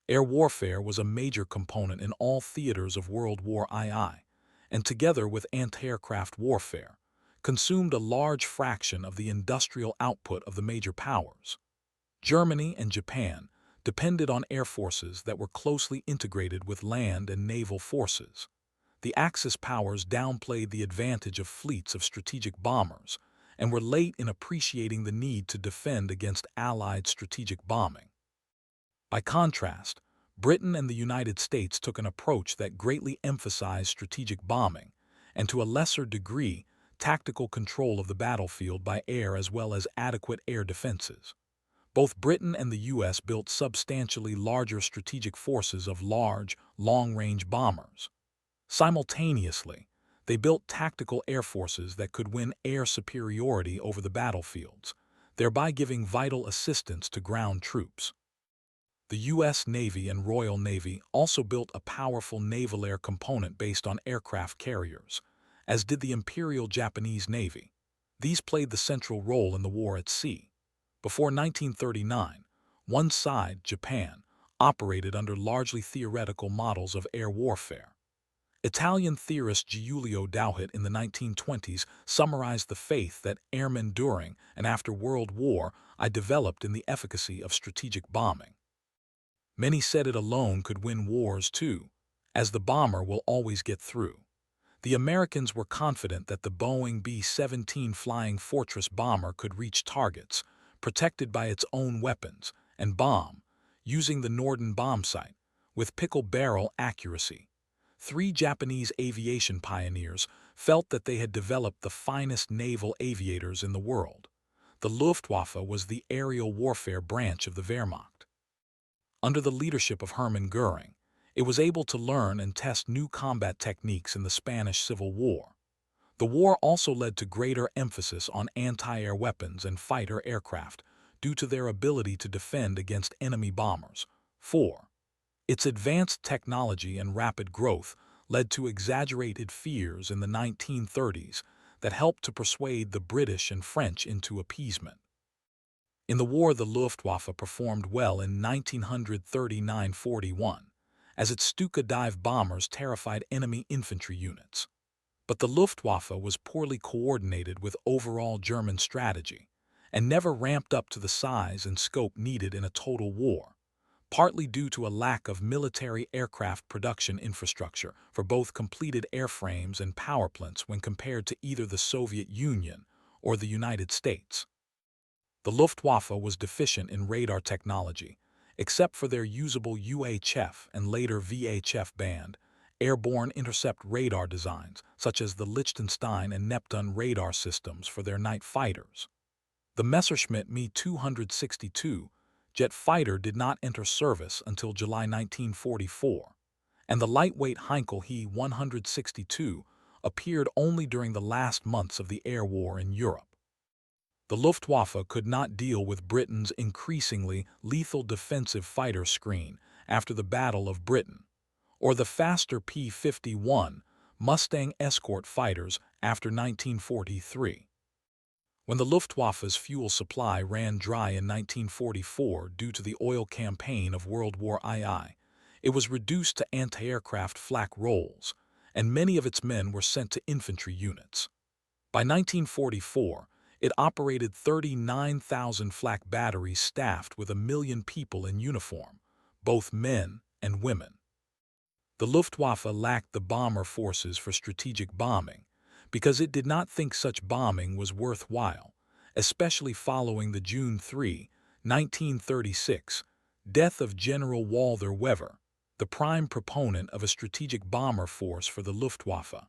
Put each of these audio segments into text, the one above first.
Air warfare was a major component in all theaters of World War II, and together with anti-aircraft warfare, consumed a large fraction of the industrial output of the major powers. Germany and Japan depended on air forces that were closely integrated with land and naval forces. The Axis powers downplayed the advantage of fleets of strategic bombers and were late in appreciating the need to defend against Allied strategic bombing. By contrast, Britain and the United States took an approach that greatly emphasized strategic bombing and, to a lesser degree, tactical control of the battlefield by air as well as adequate air defenses. Both Britain and the U.S. built substantially larger strategic forces of large, long-range bombers. Simultaneously, they built tactical air forces that could win air superiority over the battlefields, thereby giving vital assistance to ground troops. The U.S. Navy and Royal Navy also built a powerful naval air component based on aircraft carriers, as did the Imperial Japanese Navy. These played the central role in the war at sea. Before 1939, one side, Japan, operated under largely theoretical models of air warfare. Italian theorist Giulio Douhet in the 1920s summarized the faith that airmen during and after World War I developed in the efficacy of strategic bombing. Many said it alone could win wars too, as the bomber will always get through. The Americans were confident that the Boeing B-17 Flying Fortress bomber could reach targets, protected by its own weapons, and bomb, using the Norden bombsight, with pickle-barrel accuracy. Three Japanese aviation pioneers felt that they had developed the finest naval aviators in the world. The Luftwaffe was the aerial warfare branch of the Wehrmacht. Under the leadership of Hermann Göring, it was able to learn and test new combat techniques in the Spanish Civil War. The war also led to greater emphasis on anti-air weapons and fighter aircraft due to their ability to defend against enemy bombers. 4. Its advanced technology and rapid growth led to exaggerated fears in the 1930s that helped to persuade the British and French into appeasement. In the war, the Luftwaffe performed well in 1939–41, as its Stuka dive bombers terrified enemy infantry units. But the Luftwaffe was poorly coordinated with overall German strategy and never ramped up to the size and scope needed in a total war, partly due to a lack of military aircraft production infrastructure for both completed airframes and powerplants when compared to either the Soviet Union or the United States. The Luftwaffe was deficient in radar technology, except for their usable UHF and later VHF band, airborne intercept radar designs, such as the Liechtenstein and Neptun radar systems for their night fighters. The Messerschmitt Me-262 jet fighter did not enter service until July 1944, and the lightweight Heinkel He-162 appeared only during the last months of the air war in Europe. The Luftwaffe could not deal with Britain's increasingly lethal defensive fighter screen after the Battle of Britain, or the faster P-51 Mustang escort fighters after 1943. When the Luftwaffe's fuel supply ran dry in 1944 due to the oil campaign of World War II, it was reduced to anti-aircraft flak roles, and many of its men were sent to infantry units. By 1944, it operated 39,000 flak batteries staffed with 1 million people in uniform, both men and women. The Luftwaffe lacked the bomber forces for strategic bombing because it did not think such bombing was worthwhile, especially following the June 3, 1936, death of General Walther Wever, the prime proponent of a strategic bomber force for the Luftwaffe.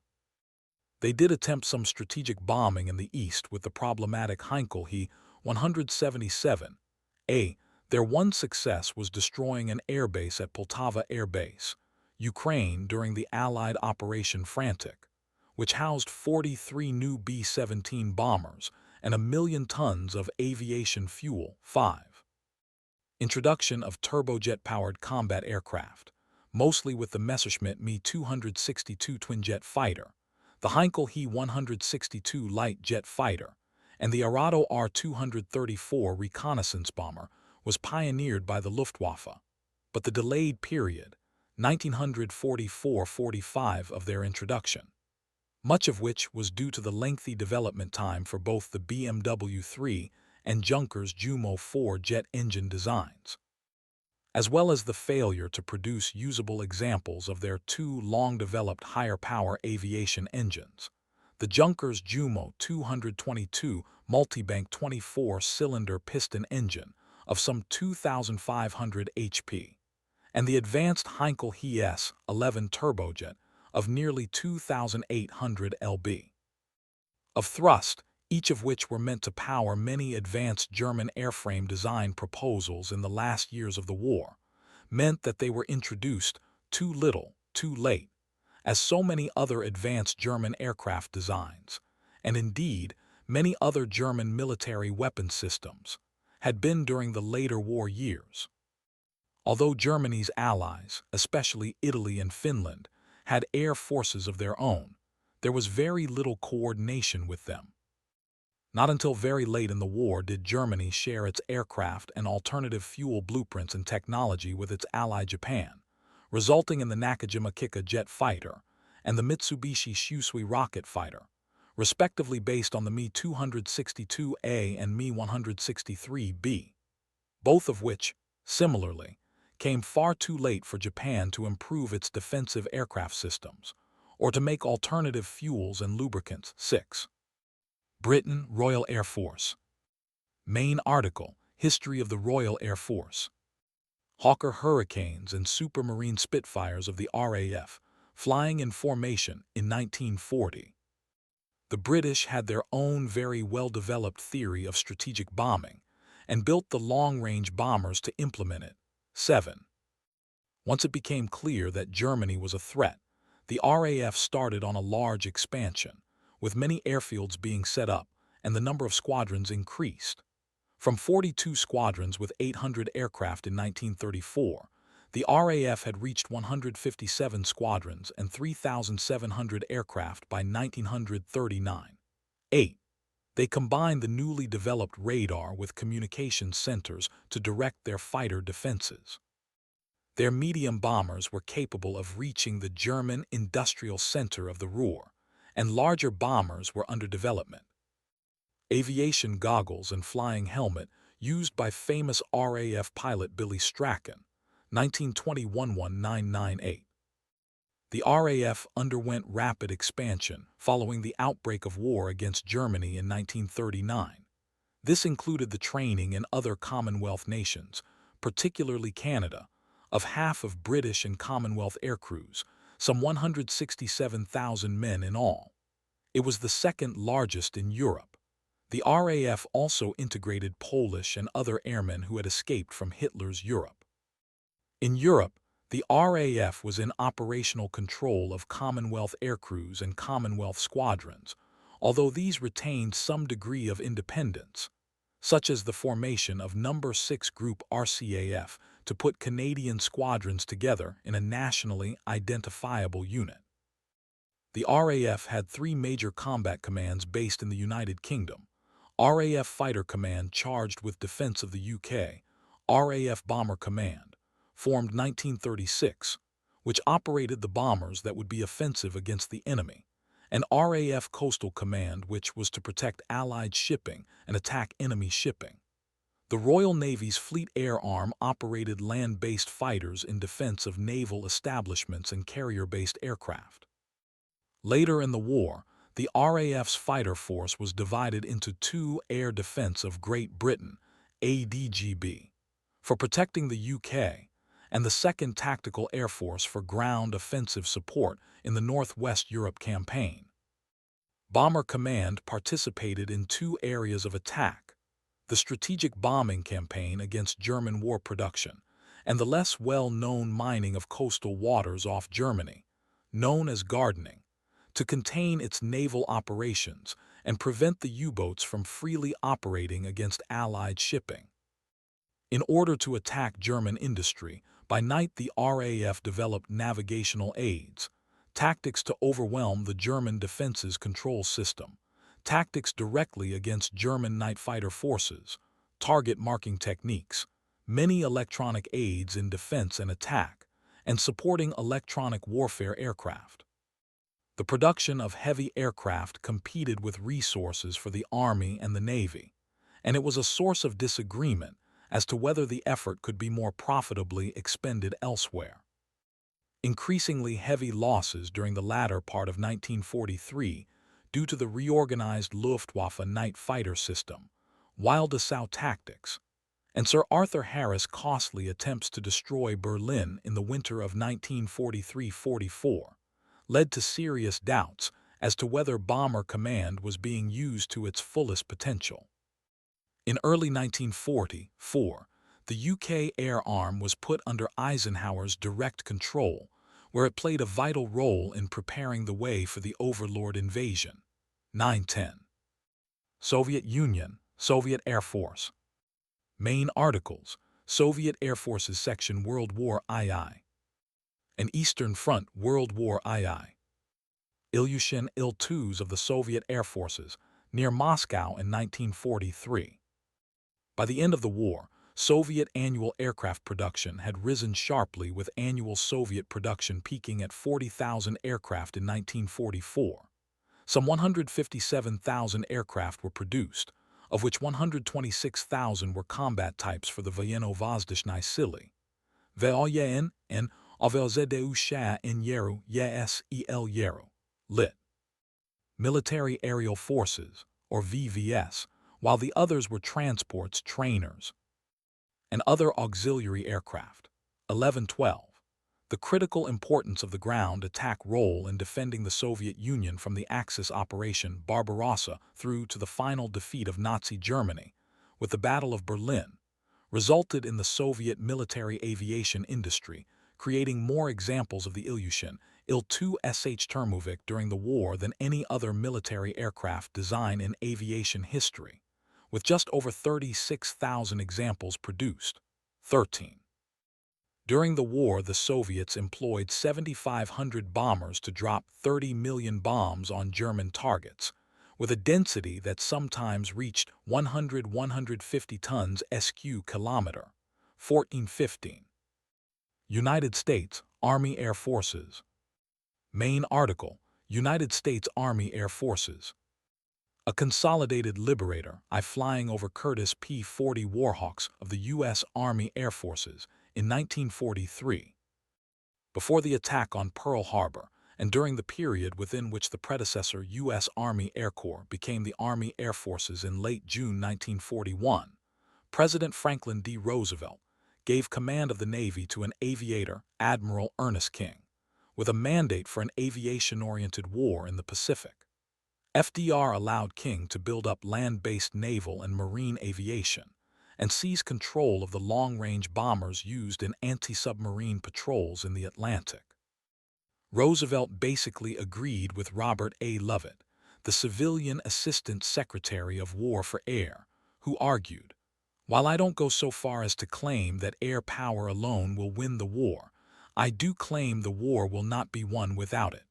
They did attempt some strategic bombing in the east with the problematic Heinkel He-177. Their one success was destroying an airbase at Poltava Air Base, Ukraine during the Allied Operation Frantic, which housed 43 new B-17 bombers and 1 million tons of aviation fuel. 5. Introduction of turbojet-powered combat aircraft, mostly with the Messerschmitt Me-262 twin-jet fighter, the Heinkel He-162 light jet fighter, and the Arado R-234 reconnaissance bomber was pioneered by the Luftwaffe. but the delayed period, 1944-45 of their introduction, much of which was due to the lengthy development time for both the BMW 3 and Junkers Jumo 4 jet engine designs, as well as the failure to produce usable examples of their two long-developed higher-power aviation engines, the Junkers Jumo 222 multibank 24-cylinder piston engine of some 2,500 HP, and the advanced Heinkel Hes 11 turbojet of nearly 2,800 lb of thrust, each of which were meant to power many advanced German airframe design proposals in the last years of the war, meant that they were introduced too little, too late, as so many other advanced German aircraft designs, and indeed many other German military weapon systems, had been during the later war years. Although Germany's allies, especially Italy and Finland, had air forces of their own, there was very little coordination with them. Not until very late in the war did Germany share its aircraft and alternative fuel blueprints and technology with its ally Japan, resulting in the Nakajima Kikka jet fighter and the Mitsubishi Shusui rocket fighter, respectively based on the Me-262A and Me-163B, both of which, similarly, came far too late for Japan to improve its defensive aircraft systems, or to make alternative fuels and lubricants. 6. Britain Royal Air Force. Main article, History of the Royal Air Force. Hawker Hurricanes and Supermarine Spitfires of the RAF, flying in formation in 1940. The British had their own very well-developed theory of strategic bombing and built the long-range bombers to implement it. 7. Once it became clear that Germany was a threat, the RAF started on a large expansion, with many airfields being set up and the number of squadrons increased. From 42 squadrons with 800 aircraft in 1934, the RAF had reached 157 squadrons and 3,700 aircraft by 1939. 8. They combined the newly developed radar with communications centers to direct their fighter defenses. Their medium bombers were capable of reaching the German industrial center of the Ruhr, and larger bombers were under development. Aviation goggles and flying helmet used by famous RAF pilot Billy Strachan, 1921-1998. The RAF underwent rapid expansion following the outbreak of war against Germany in 1939. This included the training in other Commonwealth nations, particularly Canada, of half of British and Commonwealth aircrews, some 167,000 men in all. It was the second largest in Europe. The RAF also integrated Polish and other airmen who had escaped from Hitler's Europe. In Europe, the RAF was in operational control of Commonwealth aircrews and Commonwealth squadrons, although these retained some degree of independence, such as the formation of No. 6 Group RCAF to put Canadian squadrons together in a nationally identifiable unit. The RAF had three major combat commands based in the United Kingdom: RAF Fighter Command charged with defense of the UK, RAF Bomber Command, formed 1936, which operated the bombers that would be offensive against the enemy, and RAF Coastal Command, which was to protect Allied shipping and attack enemy shipping. The Royal Navy's Fleet Air Arm operated land-based fighters in defense of naval establishments and carrier-based aircraft. Later in the war, the RAF's fighter force was divided into two Air Defense of Great Britain, ADGB, for protecting the UK, and the 2nd Tactical Air Force for ground offensive support in the Northwest Europe campaign. Bomber Command participated in two areas of attack: the strategic bombing campaign against German war production, and the less well-known mining of coastal waters off Germany, known as gardening, to contain its naval operations and prevent the U-boats from freely operating against Allied shipping. In order to attack German industry, by night the RAF developed navigational aids, tactics to overwhelm the German defense's control system, tactics directly against German night fighter forces, target marking techniques, many electronic aids in defense and attack, and supporting electronic warfare aircraft. The production of heavy aircraft competed with resources for the Army and the Navy, and it was a source of disagreement as to whether the effort could be more profitably expended elsewhere. Increasingly heavy losses during the latter part of 1943 due to the reorganized Luftwaffe night fighter system, wild assault tactics, and Sir Arthur Harris' costly attempts to destroy Berlin in the winter of 1943-44, led to serious doubts as to whether Bomber Command was being used to its fullest potential. In early 1944, the UK Air Arm was put under Eisenhower's direct control, where it played a vital role in preparing the way for the Overlord invasion. 910. Soviet Union, Soviet Air Force. Main articles: Soviet Air Forces Section World War II. An Eastern Front World War II. Ilyushin Il-2s of the Soviet Air Forces, near Moscow in 1943. By the end of the war, Soviet annual aircraft production had risen sharply, with annual Soviet production peaking at 40,000 aircraft in 1944. Some 157,000 aircraft were produced, of which 126,000 were combat types for the Vojenno-Vazdushny Sily. VOYN and Ovelzdu in Yeru Yesel Yeru. Lit. Military Aerial Forces, or VVS, while the others were transports, trainers, and other auxiliary aircraft. 1112. The critical importance of the ground attack role in defending the Soviet Union from the Axis Operation Barbarossa through to the final defeat of Nazi Germany, with the Battle of Berlin, resulted in the Soviet military aviation industry creating more examples of the Ilyushin Il-2 Termovik during the war than any other military aircraft design in aviation history, with just over 36,000 examples produced. 13. During the war, the Soviets employed 7,500 bombers to drop 30 million bombs on German targets, with a density that sometimes reached 100-150 tons SQ kilometer. 1415. United States Army Air Forces. Main article: United States Army Air Forces. A consolidated Liberator I flying over Curtiss P-40 Warhawks of the U.S. Army Air Forces in 1943. Before the attack on Pearl Harbor, and during the period within which the predecessor U.S. Army Air Corps became the Army Air Forces in late June 1941, President Franklin D. Roosevelt gave command of the Navy to an aviator, Admiral Ernest King, with a mandate for an aviation-oriented war in the Pacific. FDR allowed King to build up land-based naval and marine aviation and seize control of the long-range bombers used in anti-submarine patrols in the Atlantic. Roosevelt basically agreed with Robert A. Lovett, the civilian Assistant Secretary of War for Air, who argued, "While I don't go so far as to claim that air power alone will win the war, I do claim the war will not be won without it."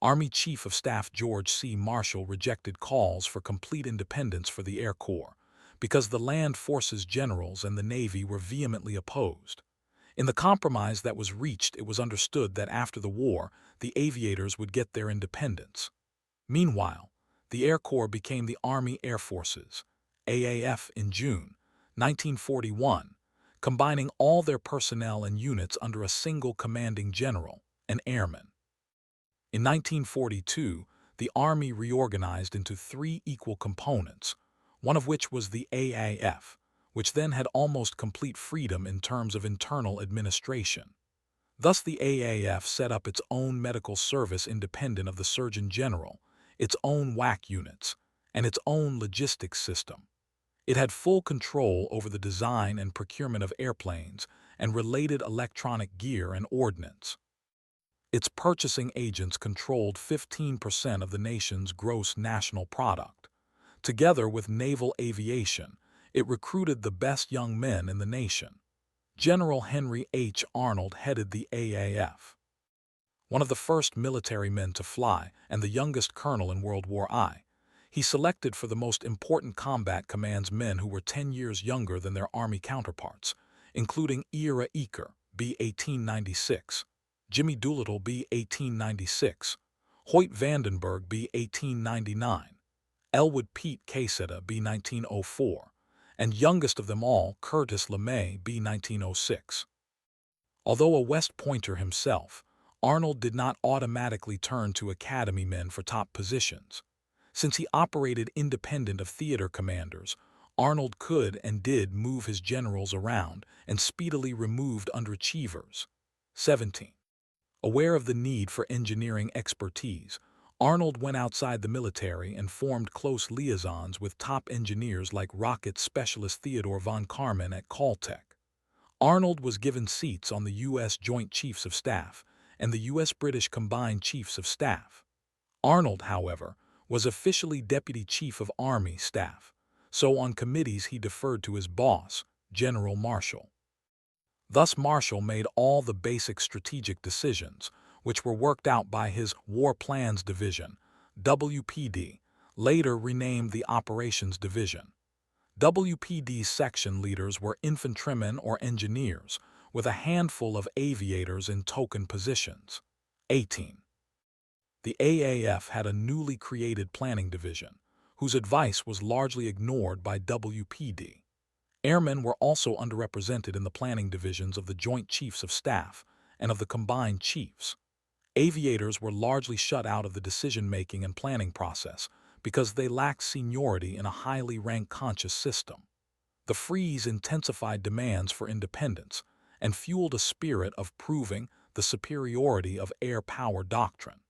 Army Chief of Staff George C. Marshall rejected calls for complete independence for the Air Corps because the land forces generals and the Navy were vehemently opposed. In the compromise that was reached, it was understood that after the war, the aviators would get their independence. Meanwhile, the Air Corps became the Army Air Forces, AAF, in June 1941, combining all their personnel and units under a single commanding general, an airman. In 1942, the Army reorganized into three equal components, one of which was the AAF, which then had almost complete freedom in terms of internal administration. Thus the AAF set up its own medical service independent of the Surgeon General, its own WAC units, and its own logistics system. It had full control over the design and procurement of airplanes and related electronic gear and ordnance. Its purchasing agents controlled 15% of the nation's gross national product. Together with naval aviation, it recruited the best young men in the nation. General Henry H. Arnold headed the AAF. One of the first military men to fly and the youngest colonel in World War I, He selected for the most important combat commands men who were 10 years younger than their Army counterparts, including Ira Eaker, B. 1896, Jimmy Doolittle, B. 1896, Hoyt Vandenberg, B. 1899, Elwood Pete Quesada, B. 1904, and youngest of them all, Curtis LeMay, B. 1906. Although a West Pointer himself, Arnold did not automatically turn to academy men for top positions. Since he operated independent of theater commanders, Arnold could and did move his generals around and speedily removed underachievers. 17. Aware of the need for engineering expertise, Arnold went outside the military and formed close liaisons with top engineers like rocket specialist Theodore von Karman at Caltech. Arnold was given seats on the U.S. Joint Chiefs of Staff and the U.S.-British Combined Chiefs of Staff. Arnold, however, was officially Deputy Chief of Army Staff, so on committees he deferred to his boss, General Marshall. Thus Marshall made all the basic strategic decisions, which were worked out by his War Plans Division, WPD, later renamed the Operations Division. WPD's section leaders were infantrymen or engineers, with a handful of aviators in token positions. 18. The AAF had a newly created planning division, whose advice was largely ignored by WPD. Airmen were also underrepresented in the planning divisions of the Joint Chiefs of Staff and of the Combined Chiefs. Aviators were largely shut out of the decision-making and planning process because they lacked seniority in a highly rank-conscious system. The freeze intensified demands for independence and fueled a spirit of proving the superiority of air power doctrine.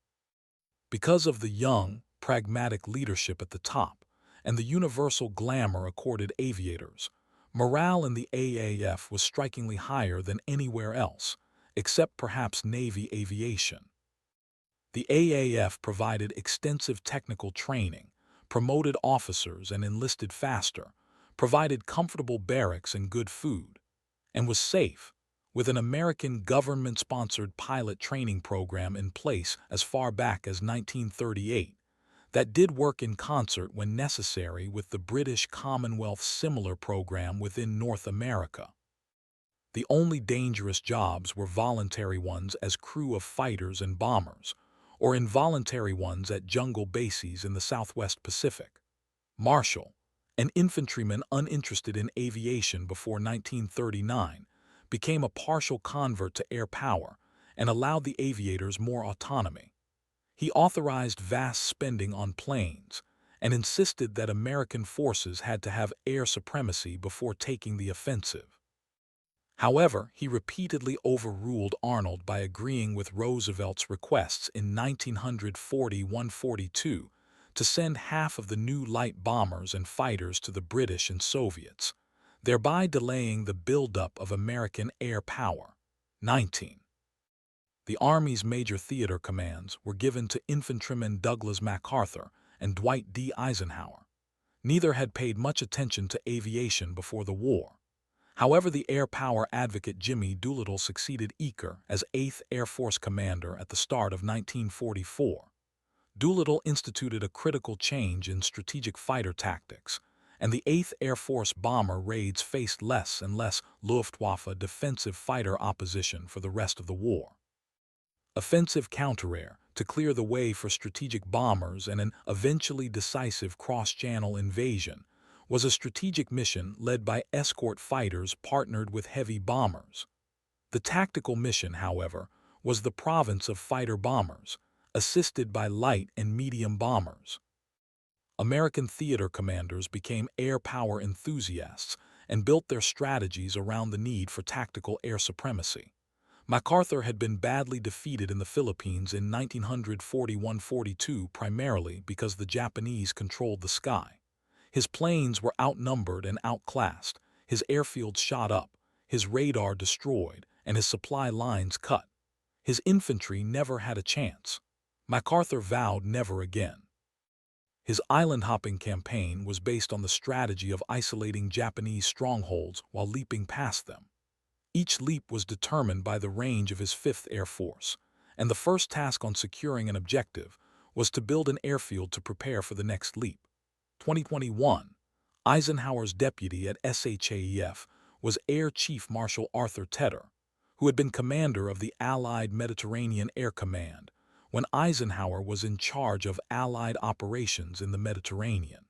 Because of the young, pragmatic leadership at the top and the universal glamour accorded aviators, morale in the AAF was strikingly higher than anywhere else, except perhaps Navy aviation. The AAF provided extensive technical training, promoted officers and enlisted faster, provided comfortable barracks and good food, and was safe, with an American government-sponsored pilot training program in place as far back as 1938, that did work in concert when necessary with the British Commonwealth's similar program within North America. The only dangerous jobs were voluntary ones as crew of fighters and bombers, or involuntary ones at jungle bases in the Southwest Pacific. Marshall, an infantryman uninterested in aviation before 1939, became a partial convert to air power and allowed the aviators more autonomy. He authorized vast spending on planes and insisted that American forces had to have air supremacy before taking the offensive. However, he repeatedly overruled Arnold by agreeing with Roosevelt's requests in 1940-142 to send half of the new light bombers and fighters to the British and Soviets, thereby delaying the buildup of American air power. 19. The Army's major theater commands were given to infantrymen Douglas MacArthur and Dwight D. Eisenhower. Neither had paid much attention to aviation before the war. However, the air power advocate Jimmy Doolittle succeeded Eaker as 8th Air Force Commander at the start of 1944. Doolittle instituted a critical change in strategic fighter tactics, and the 8th Air Force bomber raids faced less and less Luftwaffe defensive fighter opposition for the rest of the war. Offensive counter-air to clear the way for strategic bombers and an eventually decisive cross-channel invasion was a strategic mission led by escort fighters partnered with heavy bombers. The tactical mission, however, was the province of fighter bombers, assisted by light and medium bombers. American theater commanders became air power enthusiasts and built their strategies around the need for tactical air supremacy. MacArthur had been badly defeated in the Philippines in 1941-42 primarily because the Japanese controlled the sky. His planes were outnumbered and outclassed, his airfields shot up, his radar destroyed, and his supply lines cut. His infantry never had a chance. MacArthur vowed never again. His island-hopping campaign was based on the strategy of isolating Japanese strongholds while leaping past them. Each leap was determined by the range of his 5th Air Force, and the first task on securing an objective was to build an airfield to prepare for the next leap. 2021, Eisenhower's deputy at SHAEF was Air Chief Marshal Arthur Tedder, who had been commander of the Allied Mediterranean Air Command when Eisenhower was in charge of Allied operations in the Mediterranean.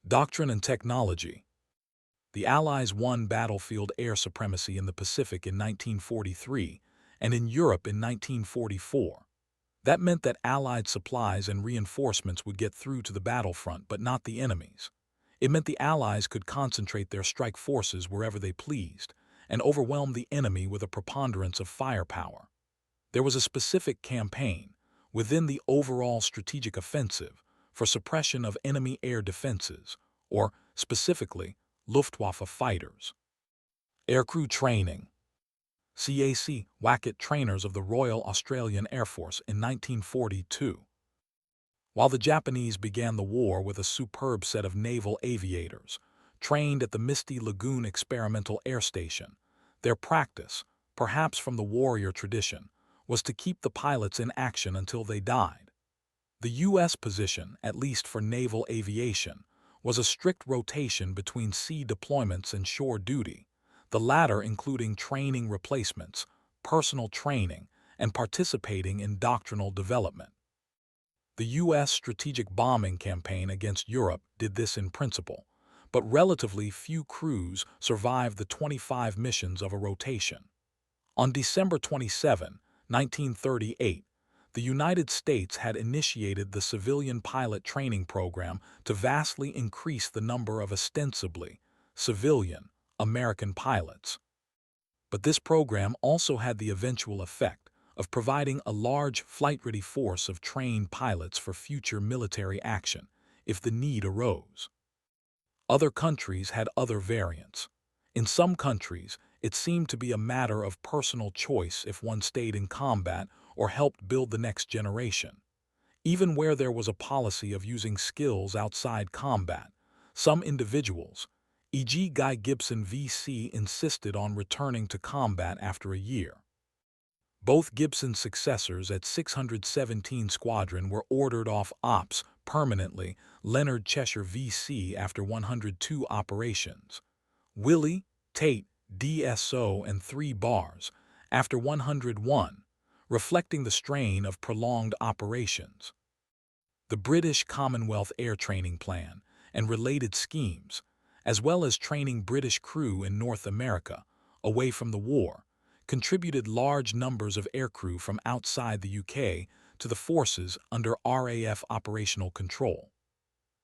Doctrine and technology. The Allies won battlefield air supremacy in the Pacific in 1943 and in Europe in 1944. That meant that Allied supplies and reinforcements would get through to the battlefront, but not the enemies. It meant the Allies could concentrate their strike forces wherever they pleased and overwhelm the enemy with a preponderance of firepower. There was a specific campaign within the overall strategic offensive for suppression of enemy air defenses, or specifically, Luftwaffe fighters. Aircrew training. CAC Wackett trainers of the Royal Australian Air Force in 1942. While the Japanese began the war with a superb set of naval aviators, trained at the Misty Lagoon Experimental Air Station, their practice, perhaps from the warrior tradition, was to keep the pilots in action until they died. The U.S. position, at least for naval aviation, was a strict rotation between sea deployments and shore duty, the latter including training replacements, personal training, and participating in doctrinal development. The U.S. strategic bombing campaign against Europe did this in principle, but relatively few crews survived the 25 missions of a rotation. On December 27, 1938, the United States had initiated the civilian pilot training program to vastly increase the number of ostensibly civilian American pilots. But this program also had the eventual effect of providing a large flight-ready force of trained pilots for future military action if the need arose. Other countries had other variants. In some countries, it seemed to be a matter of personal choice if one stayed in combat or helped build the next generation. Even where there was a policy of using skills outside combat, some individuals, e.g. Guy Gibson VC, insisted on returning to combat after a year. Both Gibson's successors at 617 Squadron were ordered off ops permanently, Leonard Cheshire VC after 102 operations, Willie Tate DSO and 3 bars after 101, reflecting the strain of prolonged operations. The British Commonwealth Air Training Plan and related schemes, as well as training British crew in North America, away from the war, contributed large numbers of aircrew from outside the UK to the forces under RAF operational control.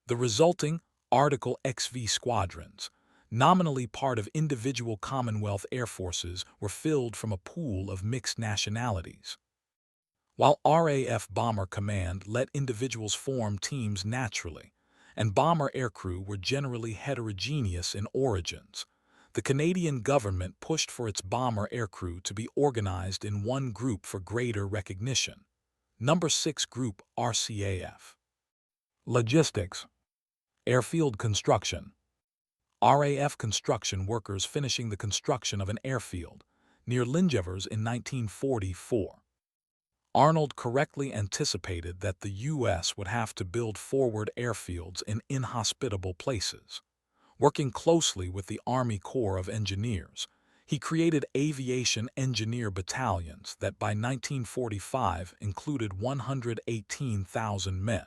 The resulting Article XV squadrons, nominally part of individual Commonwealth Air Forces, were filled from a pool of mixed nationalities. While RAF Bomber Command let individuals form teams naturally, and bomber aircrew were generally heterogeneous in origins, the Canadian government pushed for its bomber aircrew to be organized in one group for greater recognition. Number 6 Group RCAF. Logistics. Airfield construction. RAF construction workers finishing the construction of an airfield near Lingevers in 1944. Arnold correctly anticipated that the U.S. would have to build forward airfields in inhospitable places. Working closely with the Army Corps of Engineers, he created aviation engineer battalions that by 1945 included 118,000 men.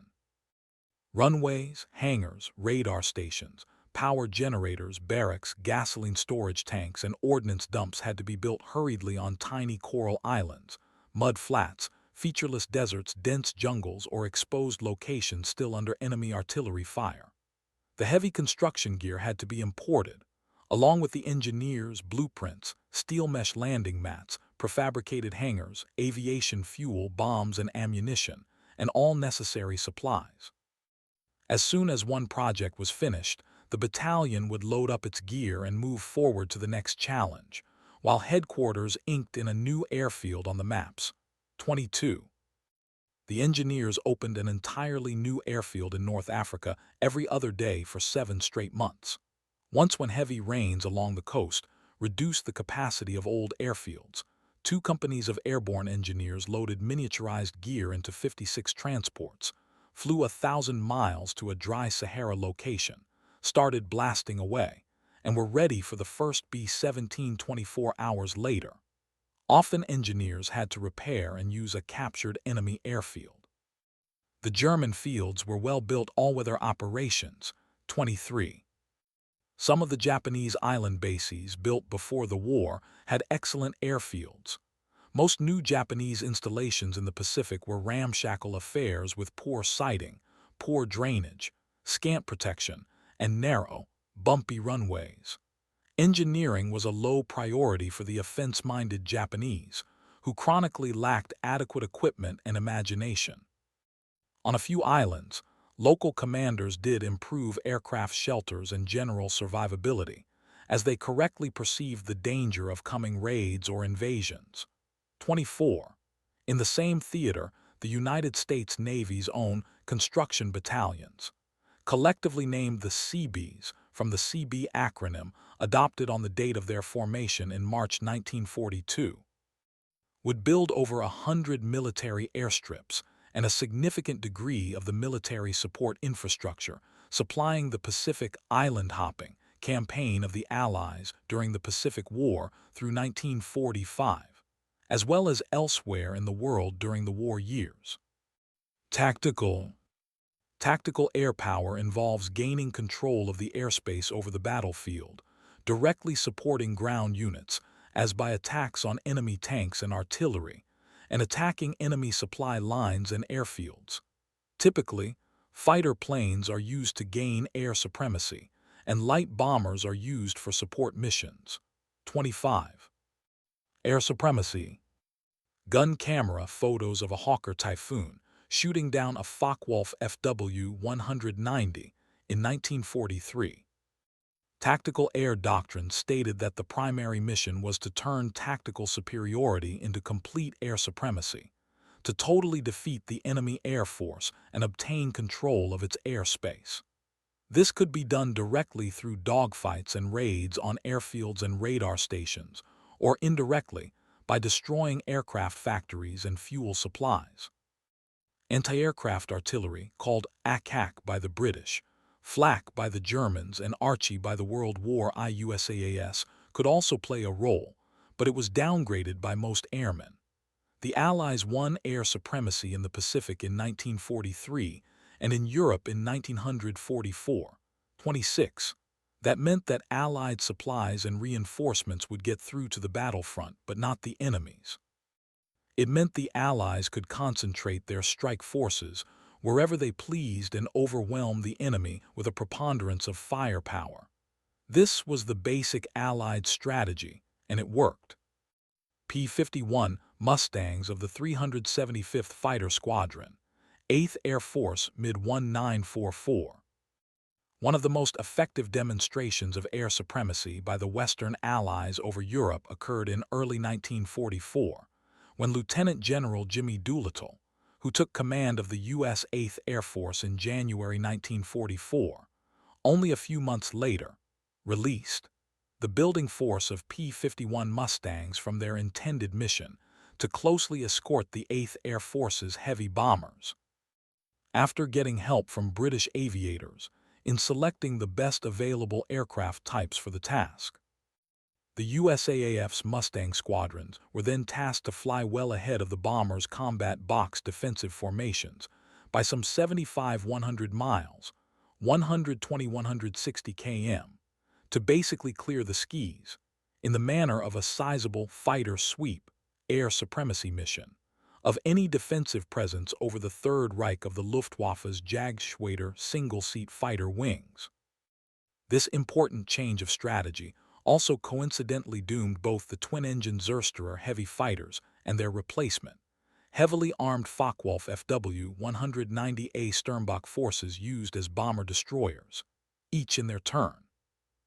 Runways, hangars, radar stations, power generators, barracks, gasoline storage tanks, and ordnance dumps had to be built hurriedly on tiny coral islands, mud flats, featureless deserts, dense jungles, or exposed locations still under enemy artillery fire. The heavy construction gear had to be imported, along with the engineers' blueprints, steel mesh landing mats, prefabricated hangars, aviation fuel, bombs and ammunition, and all necessary supplies. As soon as one project was finished, the battalion would load up its gear and move forward to the next challenge, while headquarters inked in a new airfield on the maps. 22. The engineers opened an entirely new airfield in North Africa every other day for 7 straight months. Once when heavy rains along the coast reduced the capacity of old airfields, 2 companies of airborne engineers loaded miniaturized gear into 56 transports, flew 1,000 miles to a dry Sahara location, started blasting away, and were ready for the first B-17 24 hours later. Often engineers had to repair and use a captured enemy airfield. The German fields were well-built all-weather operations. 23. Some of the Japanese island bases built before the war had excellent airfields. Most new Japanese installations in the Pacific were ramshackle affairs with poor sighting, poor drainage, scant protection, and narrow, bumpy runways. Engineering was a low priority for the offense-minded Japanese, who chronically lacked adequate equipment and imagination. On a few islands, local commanders did improve aircraft shelters and general survivability, as they correctly perceived the danger of coming raids or invasions. 24. In the same theater, the United States Navy's own construction battalions, collectively named the Seabees from the CB acronym adopted on the date of their formation in March 1942, would build over 100 military airstrips and a significant degree of the military support infrastructure, supplying the Pacific island hopping campaign of the Allies during the Pacific War through 1945, as well as elsewhere in the world during the war years. Tactical air power involves gaining control of the airspace over the battlefield, directly supporting ground units, as by attacks on enemy tanks and artillery, and attacking enemy supply lines and airfields. Typically, fighter planes are used to gain air supremacy, and light bombers are used for support missions. 25. Air supremacy. Gun camera photos of a Hawker Typhoon shooting down a Focke-Wulf FW-190 in 1943. Tactical air doctrine stated that the primary mission was to turn tactical superiority into complete air supremacy, to totally defeat the enemy air force and obtain control of its airspace. This could be done directly through dogfights and raids on airfields and radar stations, or indirectly by destroying aircraft factories and fuel supplies. Anti-aircraft artillery, called ACAC by the British, Flak by the Germans, and Archie by the World War I USAAS, could also play a role, but it was downgraded by most airmen. The Allies won air supremacy in the Pacific in 1943 and in Europe in 1944. 26. That meant that Allied supplies and reinforcements would get through to the battlefront, but not the enemy's. It meant the Allies could concentrate their strike forces wherever they pleased and overwhelm the enemy with a preponderance of firepower. This was the basic Allied strategy, and it worked. P-51 Mustangs of the 375th Fighter Squadron, 8th Air Force, mid-1944. One of the most effective demonstrations of air supremacy by the Western Allies over Europe occurred in early 1944, when Lieutenant General Jimmy Doolittle, who took command of the U.S. 8th Air Force in January 1944, only a few months later, released the building force of P-51 Mustangs from their intended mission to closely escort the 8th Air Force's heavy bombers. After getting help from British aviators in selecting the best available aircraft types for the task, the USAAF's Mustang squadrons were then tasked to fly well ahead of the bombers' combat box defensive formations by some 75-100 miles, 120-160 km, to basically clear the skies, in the manner of a sizable fighter sweep air supremacy mission, of any defensive presence over the Third Reich of the Luftwaffe's Jagdgeschwader single-seat fighter wings. This important change of strategy also coincidentally doomed both the twin-engine Zersterer heavy fighters and their replacement, heavily armed Focke-Wulf FW-190A Sternbach forces used as bomber-destroyers, each in their turn.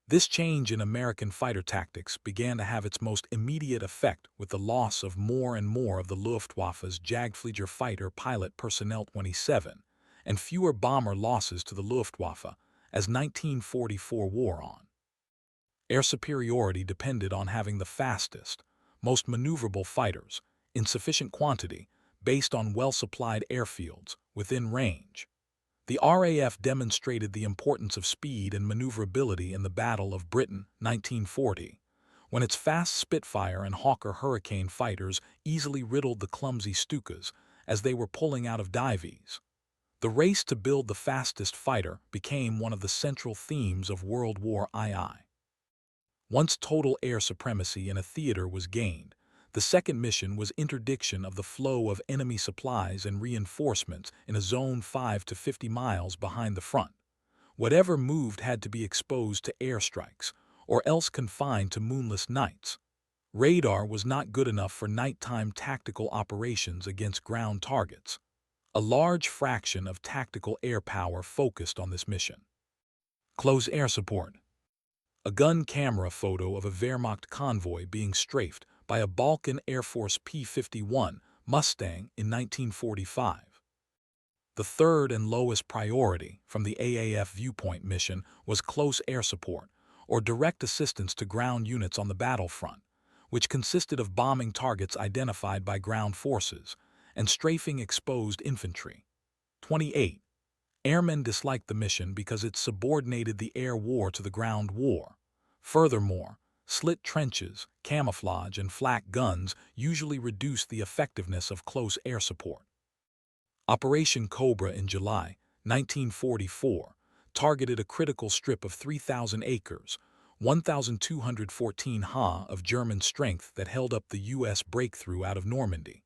This change in American fighter tactics began to have its most immediate effect with the loss of more and more of the Luftwaffe's Jagdflieger fighter pilot personnel 27, and fewer bomber losses to the Luftwaffe as 1944 wore on. Air superiority depended on having the fastest, most maneuverable fighters, in sufficient quantity, based on well-supplied airfields, within range. The RAF demonstrated the importance of speed and maneuverability in the Battle of Britain, 1940, when its fast Spitfire and Hawker Hurricane fighters easily riddled the clumsy Stukas as they were pulling out of dives. The race to build the fastest fighter became one of the central themes of World War II. Once total air supremacy in a theater was gained, the second mission was interdiction of the flow of enemy supplies and reinforcements in a zone 5 to 50 miles behind the front. Whatever moved had to be exposed to airstrikes, or else confined to moonless nights. Radar was not good enough for nighttime tactical operations against ground targets. A large fraction of tactical air power focused on this mission. Close air support. A gun camera photo of a Wehrmacht convoy being strafed by a Balkan Air Force P-51 Mustang in 1945. The third and lowest priority from the AAF viewpoint mission was close air support, or direct assistance to ground units on the battlefront, which consisted of bombing targets identified by ground forces and strafing exposed infantry. 28. Airmen disliked the mission because it subordinated the air war to the ground war. Furthermore, slit trenches, camouflage, and flak guns usually reduced the effectiveness of close air support. Operation Cobra in July 1944 targeted a critical strip of 3,000 acres, 1,214 ha of German strength that held up the U.S. breakthrough out of Normandy.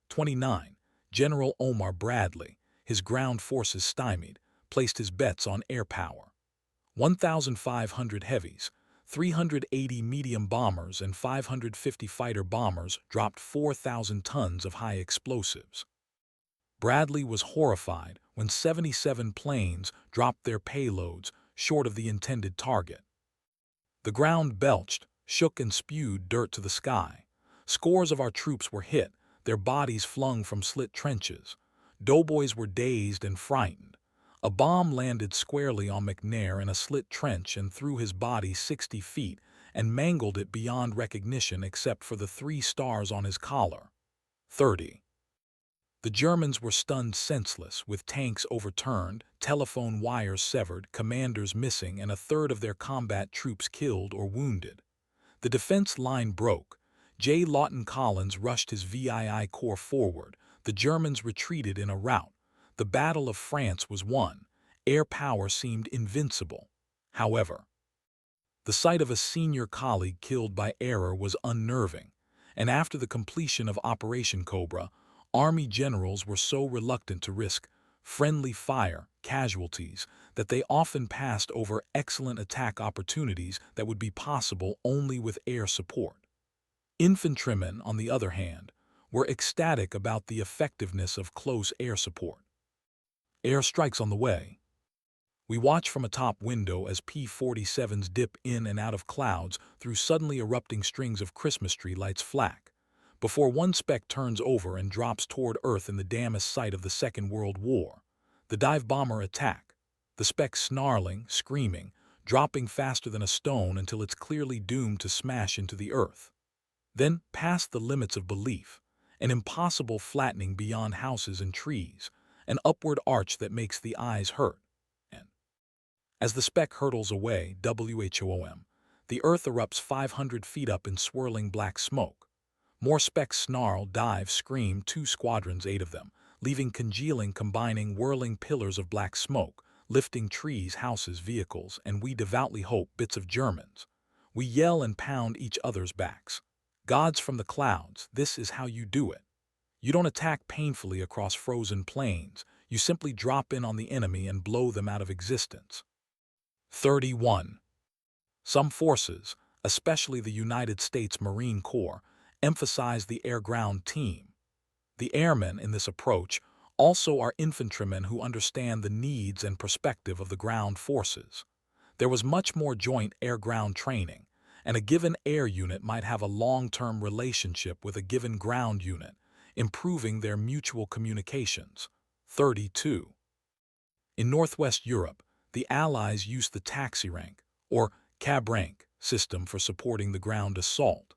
29. General Omar Bradley, his ground forces stymied, placed his bets on air power. 1,500 heavies, 380 medium bombers, and 550 fighter bombers dropped 4,000 tons of high explosives. Bradley was horrified when 77 planes dropped their payloads short of the intended target. The ground belched, shook, and spewed dirt to the sky. Scores of our troops were hit, their bodies flung from slit trenches. Doughboys were dazed and frightened. A bomb landed squarely on McNair in a slit trench and threw his body 60 feet and mangled it beyond recognition except for the 3 stars on his collar. 30. The Germans were stunned senseless, with tanks overturned, telephone wires severed, commanders missing, and a third of their combat troops killed or wounded. The defense line broke. J. Lawton Collins rushed his VII Corps forward. The Germans retreated in a rout. The Battle of France was won. Air power seemed invincible. However, the sight of a senior colleague killed by error was unnerving, and after the completion of Operation Cobra, Army generals were so reluctant to risk friendly fire casualties that they often passed over excellent attack opportunities that would be possible only with air support. Infantrymen, on the other hand, were ecstatic about the effectiveness of close air support. Air strikes on the way. We watch from a top window as P-47s dip in and out of clouds through suddenly erupting strings of Christmas tree lights flak, before one speck turns over and drops toward Earth in the damnest site of the Second World War. The dive bomber attack, the speck snarling, screaming, dropping faster than a stone until it's clearly doomed to smash into the Earth. Then, past the limits of belief, an impossible flattening beyond houses and trees, an upward arch that makes the eyes hurt. And as the speck hurtles away, WHOOM, the Earth erupts 500 feet up in swirling black smoke. More specks snarl, dive, scream, 2 squadrons, 8 of them, leaving congealing, combining, whirling pillars of black smoke, lifting trees, houses, vehicles, and we devoutly hope bits of Germans. We yell and pound each other's backs. Gods from the clouds, this is how you do it. You don't attack painfully across frozen plains. You simply drop in on the enemy and blow them out of existence. 31. Some forces, especially the United States Marine Corps, emphasize the air-ground team. The airmen in this approach also are infantrymen who understand the needs and perspective of the ground forces. There was much more joint air-ground training, and a given air unit might have a long-term relationship with a given ground unit, improving their mutual communications. 32. In Northwest Europe, the Allies used the taxi rank, or cab rank, system for supporting the ground assault.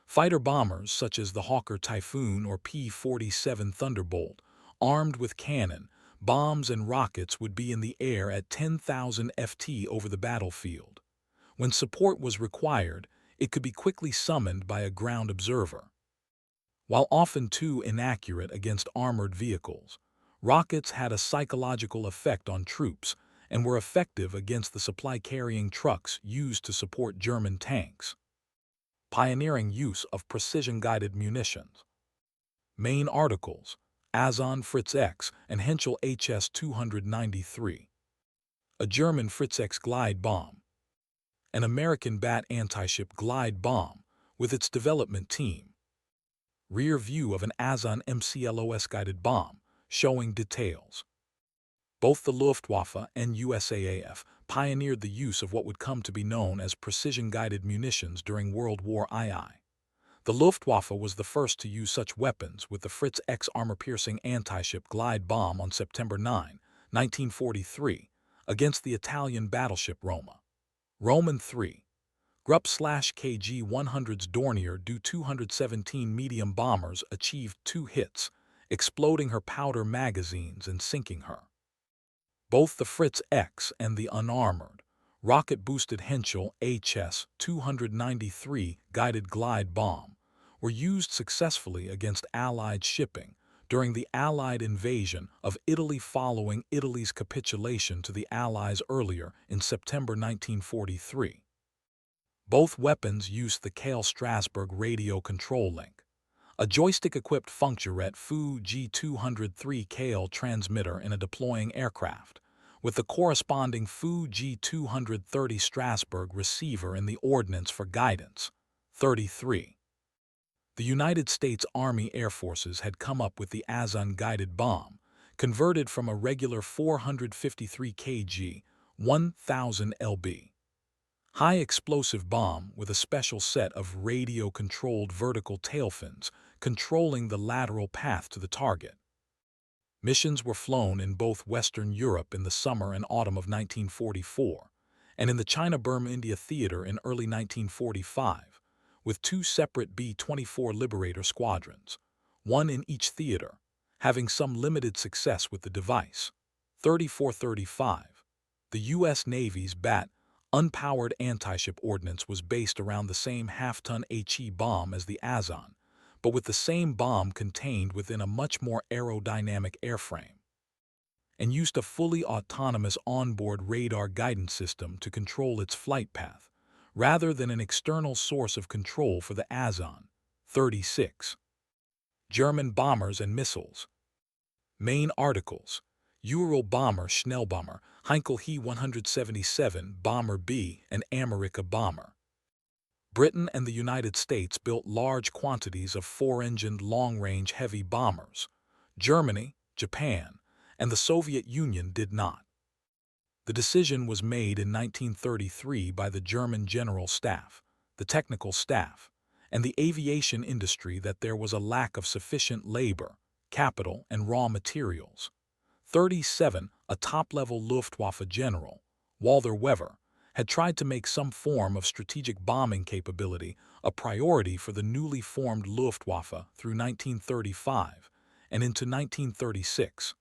Fighter bombers such as the Hawker Typhoon or P-47 Thunderbolt, armed with cannon, bombs and rockets would be in the air at 10,000 ft over the battlefield. When support was required, it could be quickly summoned by a ground observer. While often too inaccurate against armored vehicles, rockets had a psychological effect on troops and were effective against the supply-carrying trucks used to support German tanks. Pioneering use of precision-guided munitions. Main articles: Azon Fritz X and Henschel HS-293. A German Fritz X glide bomb. An American Bat anti-ship glide bomb with its development team. Rear view of an Azon MCLOS guided bomb, showing details. Both the Luftwaffe and USAAF pioneered the use of what would come to be known as precision-guided munitions during World War II. The Luftwaffe was the first to use such weapons with the Fritz X armor-piercing anti-ship glide bomb on September 9, 1943, against the Italian battleship Roma. Roman 3. Grupp/KG-100's Dornier Do-217 medium bombers achieved 2 hits, exploding her powder magazines and sinking her. Both the Fritz X and the unarmored, rocket-boosted Henschel HS-293 guided glide bomb were used successfully against Allied shipping during the Allied invasion of Italy following Italy's capitulation to the Allies earlier in September 1943. Both weapons used the Kahle-Strasberg radio control link, a joystick-equipped Funkgerät Fu G203 Kahle transmitter in a deploying aircraft, with the corresponding Fu G230 Strasberg receiver in the ordnance for guidance. 33. The United States Army Air Forces had come up with the Azon guided bomb, converted from a regular 453 kg, 1,000 lb. high-explosive bomb with a special set of radio-controlled vertical tail fins controlling the lateral path to the target. Missions were flown in both Western Europe in the summer and autumn of 1944, and in the China-Burma-India theater in early 1945, with 2 separate B-24 Liberator squadrons, one in each theater, having some limited success with the device. 3435. The U.S. Navy's BAT unpowered anti-ship ordnance was based around the same half-ton HE bomb as the Azon, but with the same bomb contained within a much more aerodynamic airframe, and used a fully autonomous onboard radar guidance system to control its flight path, rather than an external source of control for the Azon. 36. German bombers and missiles. Main articles: Ural Bomber Schnellbomber, Heinkel He-177 Bomber B, and Amerika Bomber. Britain and the United States built large quantities of 4-engined long-range heavy bombers. Germany, Japan, and the Soviet Union did not. The decision was made in 1933 by the German General Staff, the Technical Staff, and the aviation industry that there was a lack of sufficient labor, capital, and raw materials. 37. A top-level Luftwaffe general, Walther Wever, had tried to make some form of strategic bombing capability a priority for the newly formed Luftwaffe through 1935 and into 1936.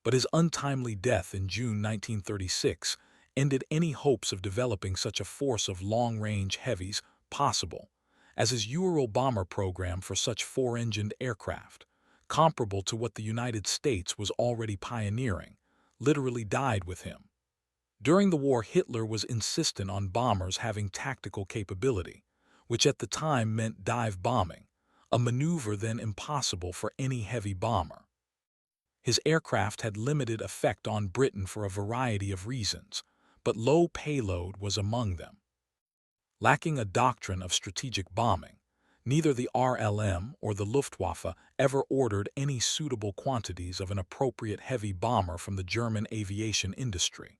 But his untimely death in June 1936 ended any hopes of developing such a force of long-range heavies possible, as his Ural bomber program for such 4-engined aircraft, comparable to what the United States was already pioneering, literally died with him. During the war, Hitler was insistent on bombers having tactical capability, which at the time meant dive bombing, a maneuver then impossible for any heavy bomber. His aircraft had limited effect on Britain for a variety of reasons, but low payload was among them. Lacking a doctrine of strategic bombing, neither the RLM or the Luftwaffe ever ordered any suitable quantities of an appropriate heavy bomber from the German aviation industry,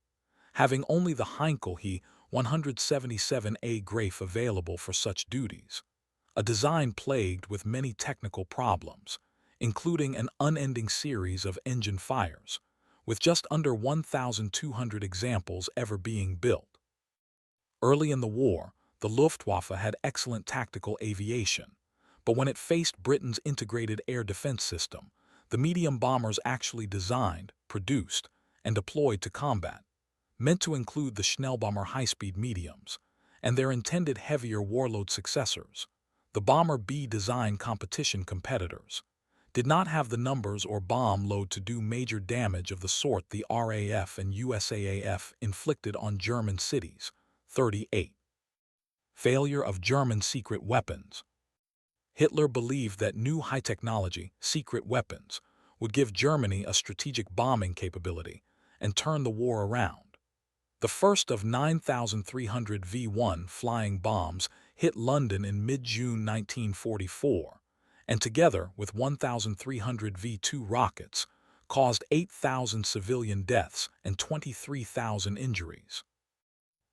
having only the Heinkel He-177A Graf available for such duties, a design plagued with many technical problems, including an unending series of engine fires, with just under 1,200 examples ever being built. Early in the war, the Luftwaffe had excellent tactical aviation, but when it faced Britain's integrated air defense system, the medium bombers actually designed, produced, and deployed to combat, meant to include the Schnellbomber high-speed mediums, and their intended heavier warload successors, the Bomber B design competition competitors, did not have the numbers or bomb load to do major damage of the sort the RAF and USAAF inflicted on German cities. 38. Failure of German secret weapons. Hitler believed that new high-technology, secret weapons, would give Germany a strategic bombing capability and turn the war around. The first of 9,300 V-1 flying bombs hit London in mid-June 1944, and together with 1,300 V-2 rockets, caused 8,000 civilian deaths and 23,000 injuries.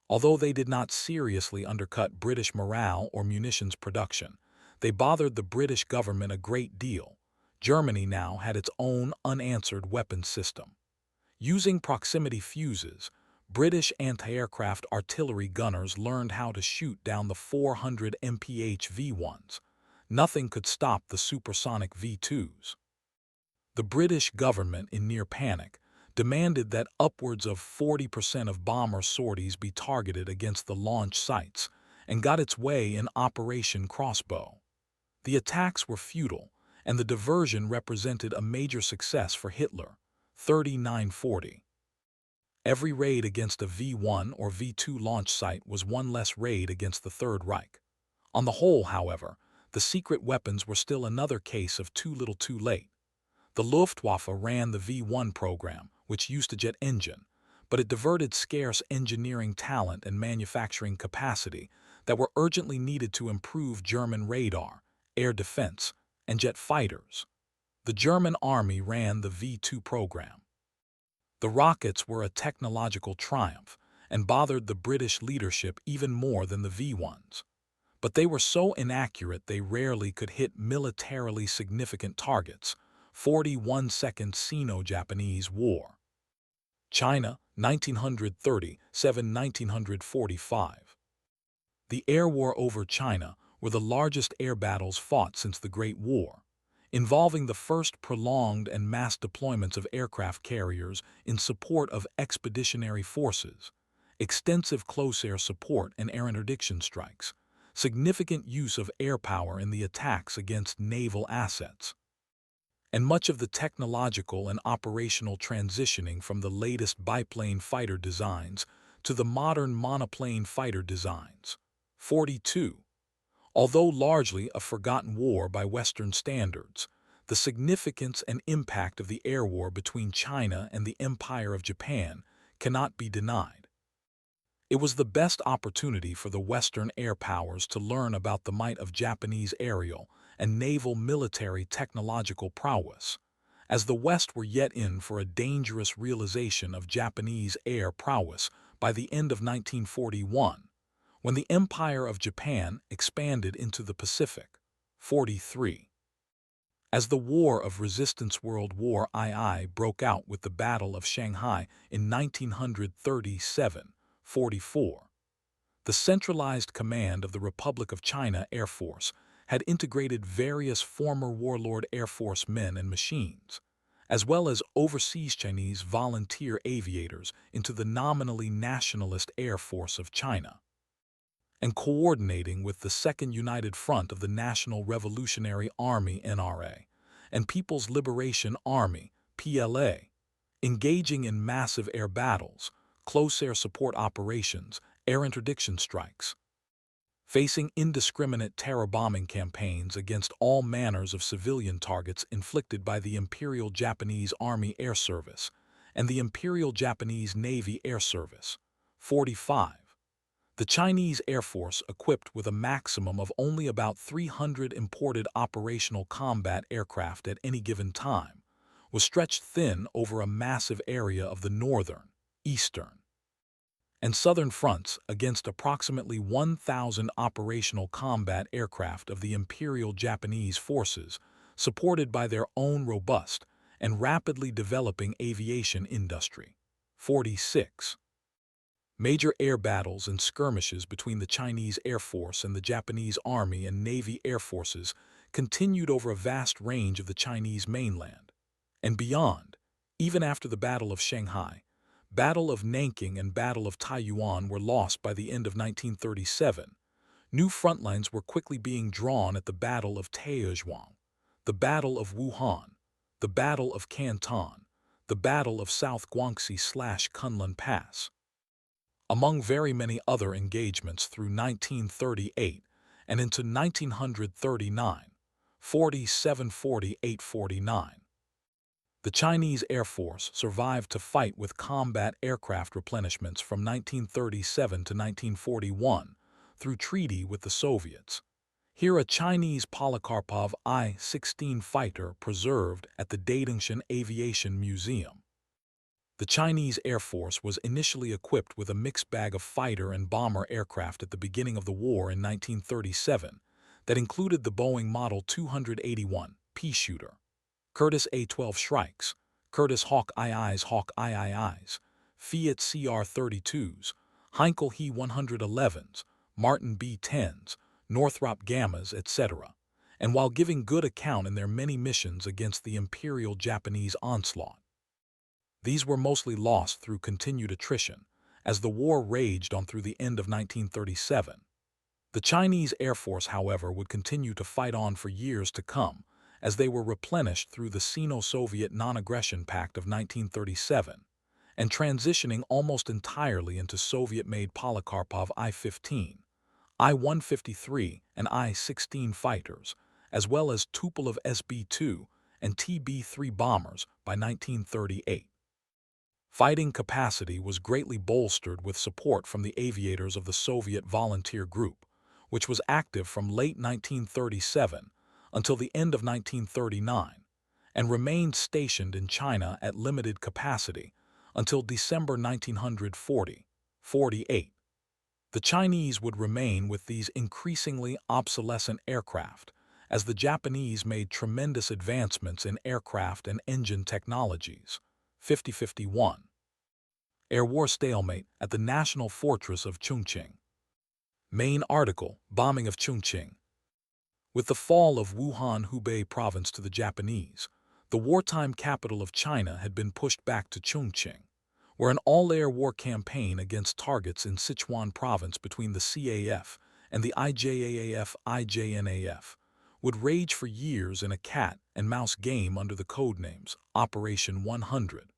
Although they did not seriously undercut British morale or munitions production, they bothered the British government a great deal. Germany now had its own unanswered weapons system. Using proximity fuses, British anti-aircraft artillery gunners learned how to shoot down the 400 mph V-1s. Nothing could stop the supersonic V-2s. The British government, in near panic, demanded that upwards of 40% of bomber sorties be targeted against the launch sites, and got its way in Operation Crossbow. The attacks were futile, and the diversion represented a major success for Hitler. 3940. Every raid against a V-1 or V-2 launch site was one less raid against the Third Reich. On the whole, however, the secret weapons were still another case of too little too late. The Luftwaffe ran the V-1 program, which used a jet engine, but it diverted scarce engineering talent and manufacturing capacity that were urgently needed to improve German radar, air defense, and jet fighters. The German army ran the V-2 program. The rockets were a technological triumph and bothered the British leadership even more than the V-1s. But they were so inaccurate they rarely could hit militarily significant targets. 41-second Sino-Japanese War. China, 1937–1945. The air war over China were the largest air battles fought since the Great War, involving the first prolonged and mass deployments of aircraft carriers in support of expeditionary forces, extensive close air support and air interdiction strikes, significant use of air power in the attacks against naval assets, and much of the technological and operational transitioning from the latest biplane fighter designs to the modern monoplane fighter designs. 42. Although largely a forgotten war by Western standards, the significance and impact of the air war between China and the Empire of Japan cannot be denied. It was the best opportunity for the Western air powers to learn about the might of Japanese aerial and naval military technological prowess, as the West were yet in for a dangerous realization of Japanese air prowess by the end of 1941, when the Empire of Japan expanded into the Pacific. 43. As the War of Resistance World War II broke out with the Battle of Shanghai in 1937–44, the centralized command of the Republic of China Air Force had integrated various former warlord Air Force men and machines, as well as overseas Chinese volunteer aviators into the nominally nationalist Air Force of China, and coordinating with the Second United Front of the National Revolutionary Army (NRA) and People's Liberation Army (PLA), engaging in massive air battles, close air support operations, air interdiction strikes, facing indiscriminate terror bombing campaigns against all manners of civilian targets inflicted by the Imperial Japanese Army Air Service and the Imperial Japanese Navy Air Service. 45. The Chinese Air Force, equipped with a maximum of only about 300 imported operational combat aircraft at any given time, was stretched thin over a massive area of the northern, eastern, and southern fronts against approximately 1,000 operational combat aircraft of the Imperial Japanese forces, supported by their own robust and rapidly developing aviation industry. 46. Major air battles and skirmishes between the Chinese Air Force and the Japanese Army and Navy Air Forces continued over a vast range of the Chinese mainland. and beyond. Even after the Battle of Shanghai, Battle of Nanking and Battle of Taiyuan were lost by the end of 1937, new front lines were quickly being drawn at the Battle of Taizhuang, the Battle of Wuhan, the Battle of Canton, the Battle of South Guangxi/Kunlun Pass, among very many other engagements through 1938 and into 1939, 47-48-49. The Chinese Air Force survived to fight with combat aircraft replenishments from 1937 to 1941 through treaty with the Soviets. Here a Chinese Polikarpov I-16 fighter preserved at the Dadingshan Aviation Museum. The Chinese Air Force was initially equipped with a mixed bag of fighter and bomber aircraft at the beginning of the war in 1937 that included the Boeing Model 281 Peashooter, Curtiss A-12 Shrikes, Curtiss Hawk IIs, Fiat CR-32s, Heinkel He 111s, Martin B-10s, Northrop Gammas, etc., and while giving good account in their many missions against the Imperial Japanese onslaught. These were mostly lost through continued attrition, as the war raged on through the end of 1937. The Chinese Air Force, however, would continue to fight on for years to come, as they were replenished through the Sino-Soviet Non-Aggression Pact of 1937, and transitioning almost entirely into Soviet-made Polikarpov I-15, I-153, and I-16 fighters, as well as Tupolev SB-2 and TB-3 bombers by 1938. Fighting capacity was greatly bolstered with support from the aviators of the Soviet Volunteer Group, which was active from late 1937 until the end of 1939, and remained stationed in China at limited capacity until December 1940-48. The Chinese would remain with these increasingly obsolescent aircraft, as the Japanese made tremendous advancements in aircraft and engine technologies. 50-51. Air War Stalemate at the National Fortress of Chongqing. Main article, Bombing of Chongqing. With the fall of Wuhan Hubei province to the Japanese, the wartime capital of China had been pushed back to Chongqing, where an all-air war campaign against targets in Sichuan province between the CAF and the IJAAF-IJNAF would rage for years in a cat-and-mouse game under the codenames Operation 100,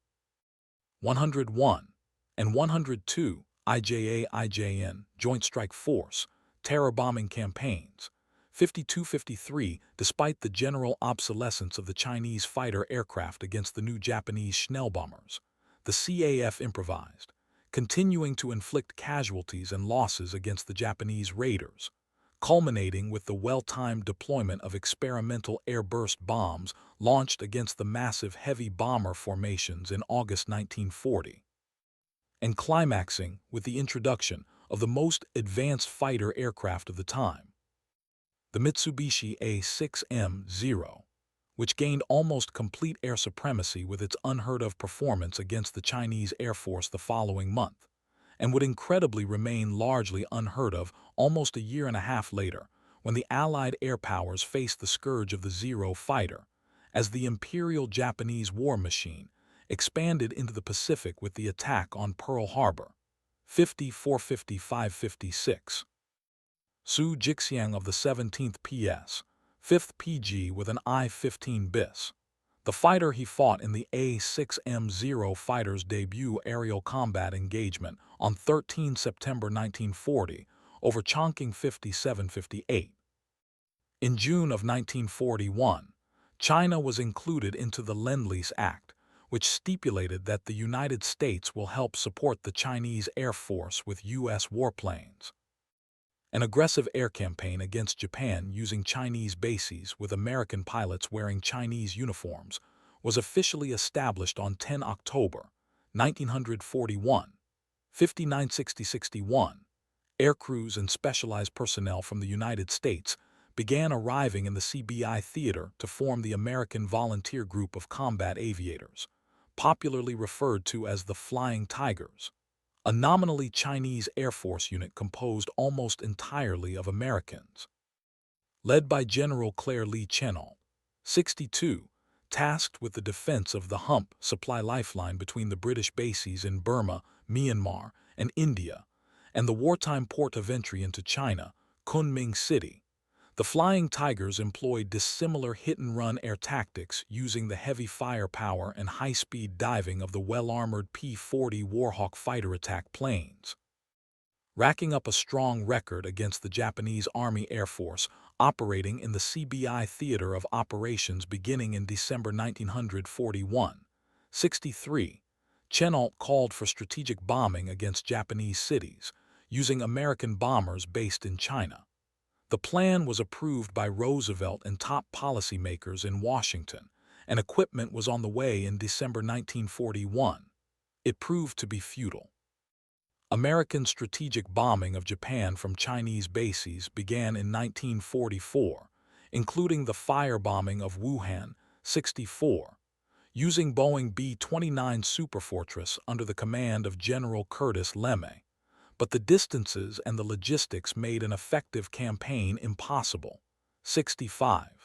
101, and 102 IJA-IJN Joint Strike Force terror bombing campaigns. 52-53, despite the general obsolescence of the Chinese fighter aircraft against the new Japanese Schnellbombers, the CAF improvised, continuing to inflict casualties and losses against the Japanese raiders, culminating with the well-timed deployment of experimental airburst bombs launched against the massive heavy bomber formations in August 1940, and climaxing with the introduction of the most advanced fighter aircraft of the time, the Mitsubishi A6M0, which gained almost complete air supremacy with its unheard-of performance against the Chinese Air Force the following month, and would incredibly remain largely unheard of almost a year and a half later, when the Allied air powers faced the scourge of the Zero fighter, as the Imperial Japanese war machine expanded into the Pacific with the attack on Pearl Harbor. 54-55-56. Su Jixiang of the 17th PS, 5th PG with an I-15 bis. The fighter he fought in the A6M0 fighter's debut aerial combat engagement on 13 September 1940 over Chongqing 57-58. In June of 1941, China was included into the Lend-Lease Act, which stipulated that the United States will help support the Chinese Air Force with U.S. warplanes. An aggressive air campaign against Japan using Chinese bases with American pilots wearing Chinese uniforms was officially established on 10 October 1941. 59-60-61. Air crews and specialized personnel from the United States began arriving in the CBI theater to form the American Volunteer Group of Combat Aviators, popularly referred to as the Flying Tigers, a nominally Chinese Air Force unit composed almost entirely of Americans. Led by General Claire Lee Chennault, 62, tasked with the defense of the Hump supply lifeline between the British bases in Burma, Myanmar, and India, and the wartime port of entry into China, Kunming City. The Flying Tigers employed dissimilar hit-and-run air tactics using the heavy firepower and high-speed diving of the well-armored P-40 Warhawk fighter attack planes, racking up a strong record against the Japanese Army Air Force operating in the CBI theater of operations beginning in December 1941. 63. Chennault called for strategic bombing against Japanese cities, using American bombers based in China. The plan was approved by Roosevelt and top policymakers in Washington, and equipment was on the way in December 1941. It proved to be futile. American strategic bombing of Japan from Chinese bases began in 1944, including the firebombing of Wuhan, 64, using Boeing B-29 Superfortress under the command of General Curtis LeMay. But the distances and the logistics made an effective campaign impossible. 65.